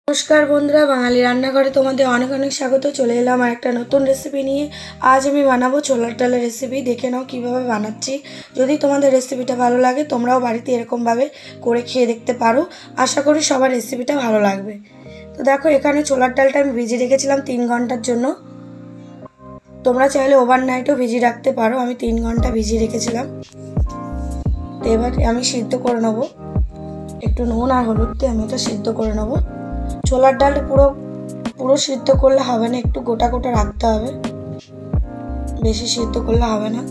नमस्कार बंधुरा बांगाली रान्नाघरे तोमादेर अनेक अनेक स्वागत। चले एलाम आर एकटा नतून रेसिपि निये। आज आमि बानाबो छोलार डालेर रेसिपि। देखे नाओ किभाबे बानाच्छि। यदि तोमादेर रेसिपिटा भालो लागे तोमराओ बाड़ीते एरकम भावे करे खेये देखते पारो। आशा करी सबार रेसिपिटा भालो लागबे। तो देखो एखाने छोलार डालटा आमि भिजिये रेखेछिलाम 3 घंटार जोन्नो। तोमरा चाइले ओभारनाइटও भिजिये राखते पारो। आमि 3 घंटा भिजिये रेखेछिलाम। तो एबार आमि सिद्ध करे नेब। एकटु नुन आर हलुद दिये आमि एटा सिद्ध करे नेब। छोलार डालटा पुरो सिद्ध करले हबे ना, एकटु गोटा गोटा राखते हबे, बेशी सिद्ध करले हबे ना।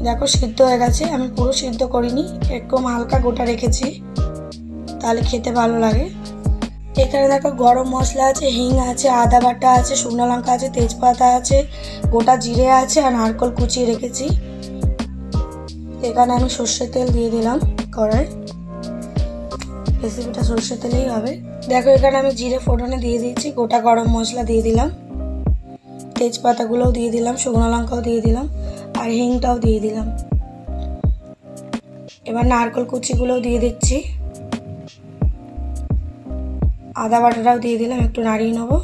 देखो सिद्ध हये गेछे। आमि पुरो सिद्ध करिनी, एकरकम हालका गोटा रेखेछि ताहले खेते भालो लागे। एखाने देखो गरम मसला आछे, हिंग आछे, आदा बाटा आछे, शुकनो लंका आछे, तेजपाता आछे, गोटा जिरे आछे और नारकेल कुचिये रेखेछि। एखाने आमि सर्षेर तेल दिए दिलाम कड़ाई। रेसिपिटा सर्षेर तेलेई होबे। देखो एखाने आमि जिरे फोड़ने दिए दिएछि, गोटा गरम मसला दिए दिलाम, तेजपातागुलोও दिए दिलाम, शुकनो लंकाও दिए दिलाम और हिंगटाও दिए दिलाम। एबार नारकेल कुचिगुलोও दिए दिচ্ছি, आदा बाटाटाও दिए दिलाम, एकटु नाড়িয়ে নেব।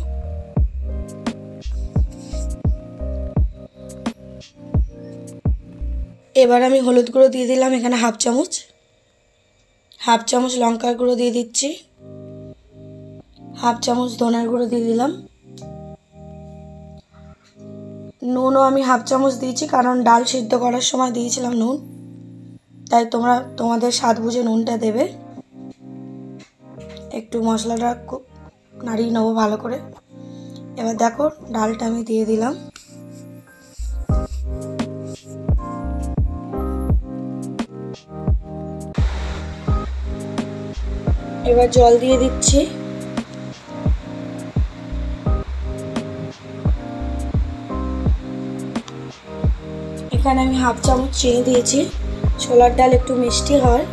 एबार आमी हलुद गुঁড়ো दिए दिलाम एखाने हाफ चामच लंकार गुঁড়ো दिए दिচ্ছি, हाफ चामच धनार गुঁড়ো दिए दिलाम। নুনও আমি हाफ চামচ দিয়েছি কারণ ডাল সিদ্ধ করার সময় দিয়েছিলাম নুন, তাই তোমরা তোমাদের স্বাদ বুঝে নুনটা দেবে। একটু মশলাটা নাড়িয়ে নেব ভালো করে। এবার দেখো ডালটা আমি দিয়ে দিলাম। এবার জল দিয়ে দিচ্ছি। এখানে আমি হাফ চামচ চিনি দিয়েছি। ছোলার ডাল একটু মিষ্টি হয়,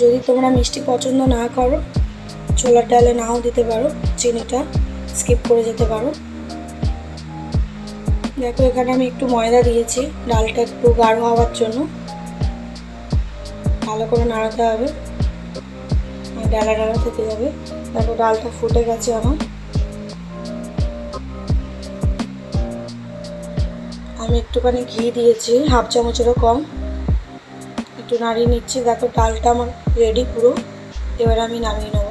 যদি তোমরা মিষ্টি পছন্দ না করো ছোলার ডালে নাও দিতে পারো, চিনিটা স্কিপ করে যেতে পারো। দেখো এখানে আমি একটু ময়দা দিয়েছি ডালটা একটু গাঢ় হওয়ার জন্য। ভালো করে নাড়াতে হবে, ডালা ডালা থেকে যাবে। দেখো ডালটা ফুটে গেছে আমার। আমি একটুখানি ঘি দিয়েছি, হাফ চামচেরও কম, একটু নাড়িয়ে নিচ্ছি। দেখো ডালটা আমার রেডি পুরো। এবার আমি নামিয়ে নেব।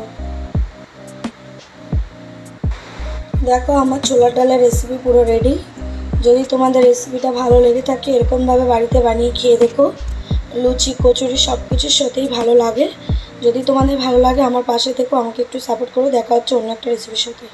দেখো আমার ছোলার ডালের রেসিপি পুরো রেডি। যদি তোমাদের রেসিপিটা ভালো লেগে থাকে এরকমভাবে বাড়িতে বানিয়ে খেয়ে দেখো। লুচি কচুরি সব কিছুর সাথেই ভালো লাগে। যদি তোমাদের ভালো লাগে আমার পাশে থেকো, আমাকে একটু সাপোর্ট করো। দেখা হচ্ছে অন্য একটা রেসিপির সাথে।